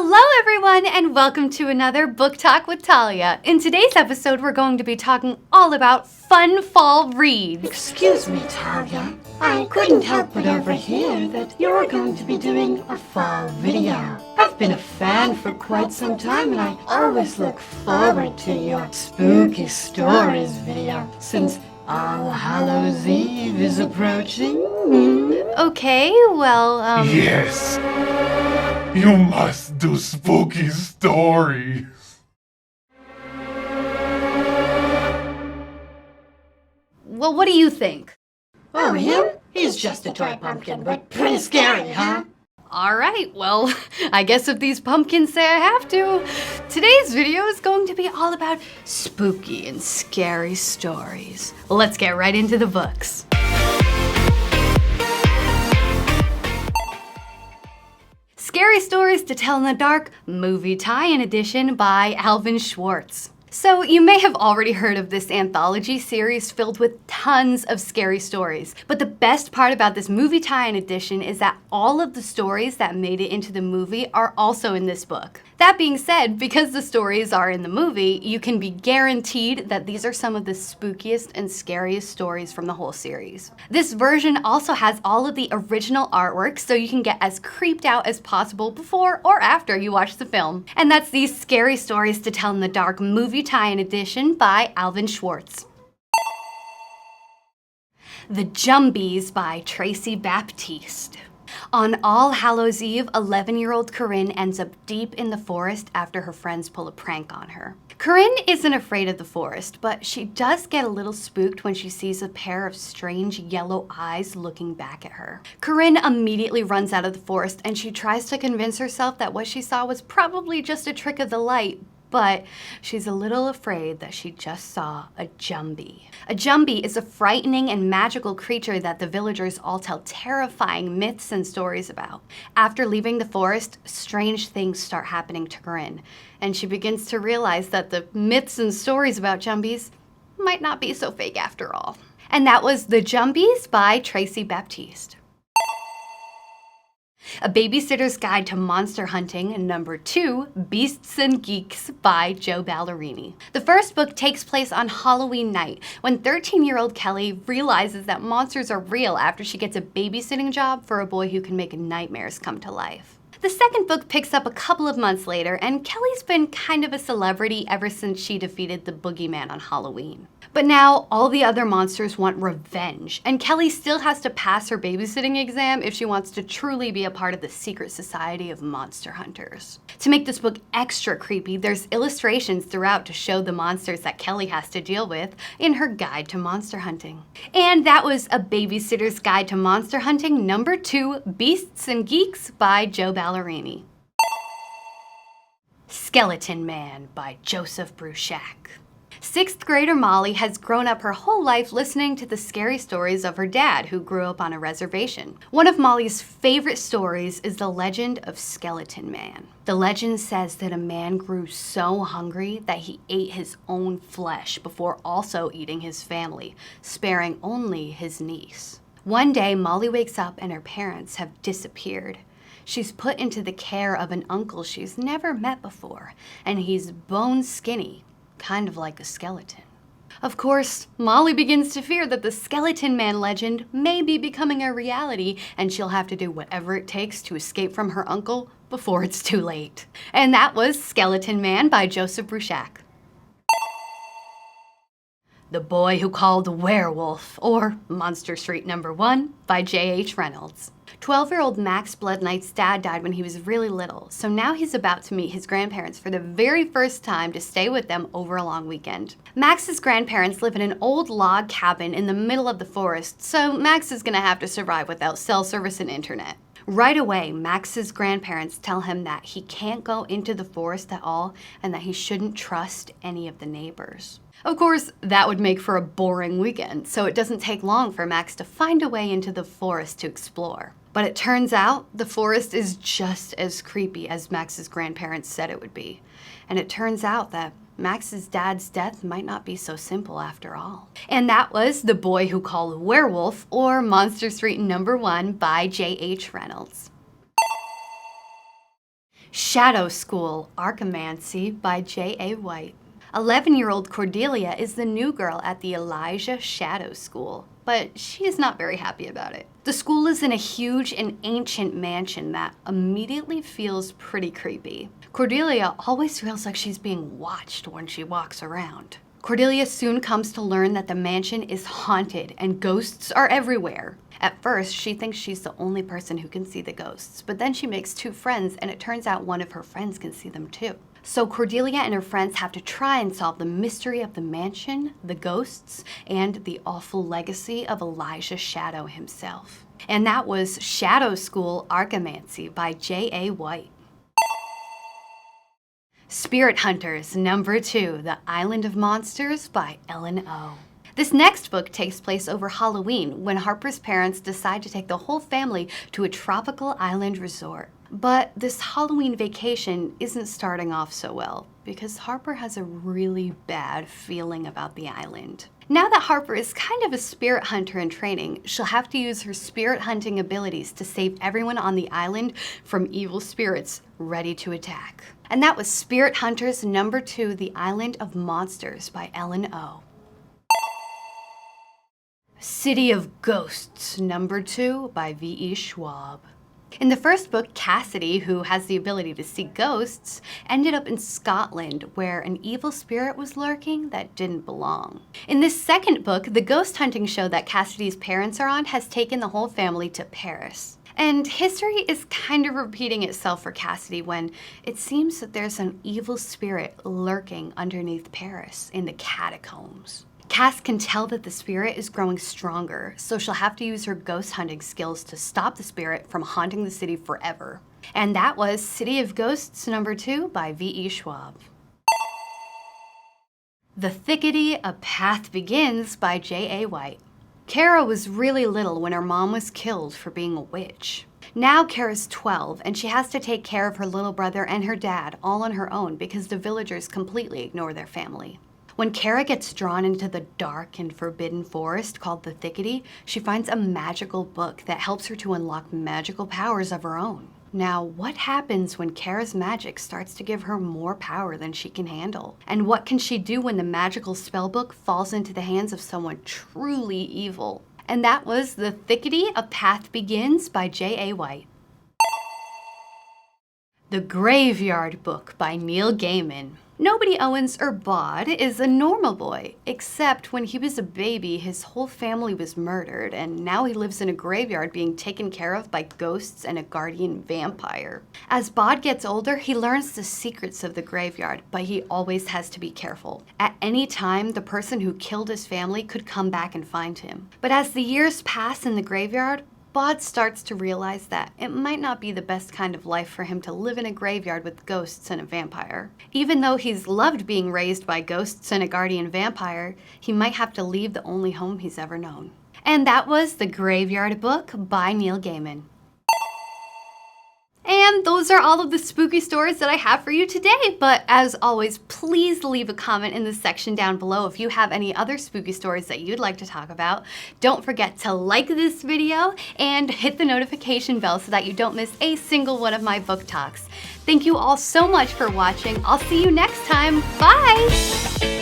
Hello everyone and welcome to another Book Talk with Talia. In today's episode we're going to be talking all about fun fall reads. Excuse me, Talia. I couldn't help but overhear that you're going to be doing a fall video. I've been a fan for quite some time and I always look forward to your spooky stories video since All Hallows Eve is approaching. Okay, well, Yes. You must do spooky stories. Well, what do you think? Oh, him? He's just a toy pumpkin, but pretty scary, huh? Alright, well, I guess if these pumpkins say I have to, today's video is going to be all about spooky and scary stories. Let's get right into the books. Scary Stories to Tell in the Dark, Movie Tie-In Edition by Alvin Schwartz. So you may have already heard of this anthology series filled with tons of scary stories, but the best part about this movie tie-in edition is that all of the stories that made it into the movie are also in this book. That being said, because the stories are in the movie, you can be guaranteed that these are some of the spookiest and scariest stories from the whole series. This version also has all of the original artwork, so you can get as creeped out as possible before or after you watch the film. And that's the Scary Stories to Tell in the Dark Movie Tie-In Edition by Alvin Schwartz. The Jumbies by Tracy Baptiste. On All Hallows Eve, 11-year-old Corinne ends up deep in the forest after her friends pull a prank on her. Corinne isn't afraid of the forest, but she does get a little spooked when she sees a pair of strange yellow eyes looking back at her. Corinne immediately runs out of the forest and she tries to convince herself that what she saw was probably just a trick of the light, but she's a little afraid that she just saw a Jumbie. A Jumbie is a frightening and magical creature that the villagers all tell terrifying myths and stories about. After leaving the forest, strange things start happening to Corinne, and she begins to realize that the myths and stories about Jumbies might not be so fake after all. And that was The Jumbies by Tracy Baptiste. A Babysitter's Guide to Monster Hunting, number 2, Beasts and Geeks by Joe Ballerini. The first book takes place on Halloween night, when 13-year-old Kelly realizes that monsters are real after she gets a babysitting job for a boy who can make nightmares come to life. The second book picks up a couple of months later, and Kelly's been kind of a celebrity ever since she defeated the boogeyman on Halloween. But now, all the other monsters want revenge, and Kelly still has to pass her babysitting exam if she wants to truly be a part of the secret society of monster hunters. To make this book extra creepy, there's illustrations throughout to show the monsters that Kelly has to deal with in her guide to monster hunting. And that was A Babysitter's Guide to Monster Hunting, number 2, Beasts and Geeks by Joe Ballerini. Skeleton Man by Joseph Bruchac. 6th grader Molly has grown up her whole life listening to the scary stories of her dad, who grew up on a reservation. One of Molly's favorite stories is the legend of Skeleton Man. The legend says that a man grew so hungry that he ate his own flesh before also eating his family, sparing only his niece. One day, Molly wakes up and her parents have disappeared. She's put into the care of an uncle she's never met before, and he's bone skinny, kind of like a skeleton. Of course, Molly begins to fear that the Skeleton Man legend may be becoming a reality, and she'll have to do whatever it takes to escape from her uncle before it's too late. And that was Skeleton Man by Joseph Bruchac. The Boy Who Called the Werewolf, or Monster Street number 1 by J.H. Reynolds. 12-year-old Max Blood Knight's dad died when he was really little, so now he's about to meet his grandparents for the very first time to stay with them over a long weekend. Max's grandparents live in an old log cabin in the middle of the forest, so Max is gonna have to survive without cell service and internet. Right away, Max's grandparents tell him that he can't go into the forest at all and that he shouldn't trust any of the neighbors. Of course, that would make for a boring weekend, so it doesn't take long for Max to find a way into the forest to explore. But it turns out the forest is just as creepy as Max's grandparents said it would be. And it turns out that Max's dad's death might not be so simple after all. And that was The Boy Who Called a Werewolf, or Monster Street number 1 by J.H. Reynolds. Shadow School, Archimancy by J.A. White. 11-year-old Cordelia is the new girl at the Elijah Shadow School, but she is not very happy about it. The school is in a huge and ancient mansion that immediately feels pretty creepy. Cordelia always feels like she's being watched when she walks around. Cordelia soon comes to learn that the mansion is haunted and ghosts are everywhere. At first, she thinks she's the only person who can see the ghosts, but then she makes two friends and it turns out one of her friends can see them too. So Cordelia and her friends have to try and solve the mystery of the mansion, the ghosts, and the awful legacy of Elijah Shadow himself. And that was Shadow School, Archimancy by J.A. White. Spirit Hunters, number 2, The Island of Monsters by Ellen O. This next book takes place over Halloween when Harper's parents decide to take the whole family to a tropical island resort. But this Halloween vacation isn't starting off so well because Harper has a really bad feeling about the island. Now that Harper is kind of a spirit hunter in training, she'll have to use her spirit hunting abilities to save everyone on the island from evil spirits ready to attack. And that was Spirit Hunters number 2, The Island of Monsters by Ellen O. City of Ghosts, number 2 by V.E. Schwab. In the first book, Cassidy, who has the ability to see ghosts, ended up in Scotland where an evil spirit was lurking that didn't belong. In this second book, the ghost hunting show that Cassidy's parents are on has taken the whole family to Paris. And history is kind of repeating itself for Cassidy when it seems that there's an evil spirit lurking underneath Paris in the catacombs. Cass can tell that the spirit is growing stronger, so she'll have to use her ghost hunting skills to stop the spirit from haunting the city forever. And that was City of Ghosts number 2 by V.E. Schwab. The Thickety, A Path Begins by J.A. White. Kara was really little when her mom was killed for being a witch. Now Kara's 12 and she has to take care of her little brother and her dad all on her own because the villagers completely ignore their family. When Kara gets drawn into the dark and forbidden forest called the Thickety, she finds a magical book that helps her to unlock magical powers of her own. Now, what happens when Kara's magic starts to give her more power than she can handle? And what can she do when the magical spellbook falls into the hands of someone truly evil? And that was The Thickety, A Path Begins by J.A. White. The Graveyard Book by Neil Gaiman. Nobody Owens or Bod is a normal boy, except when he was a baby, his whole family was murdered, and now he lives in a graveyard being taken care of by ghosts and a guardian vampire. As Bod gets older, he learns the secrets of the graveyard, but he always has to be careful. At any time, the person who killed his family could come back and find him. But as the years pass in the graveyard, Bod starts to realize that it might not be the best kind of life for him to live in a graveyard with ghosts and a vampire. Even though he's loved being raised by ghosts and a guardian vampire, he might have to leave the only home he's ever known. And that was The Graveyard Book by Neil Gaiman. And those are all of the spooky stories that I have for you today. But as always, please leave a comment in the section down below if you have any other spooky stories that you'd like to talk about. Don't forget to like this video and hit the notification bell so that you don't miss a single one of my book talks. Thank you all so much for watching. I'll see you next time. Bye!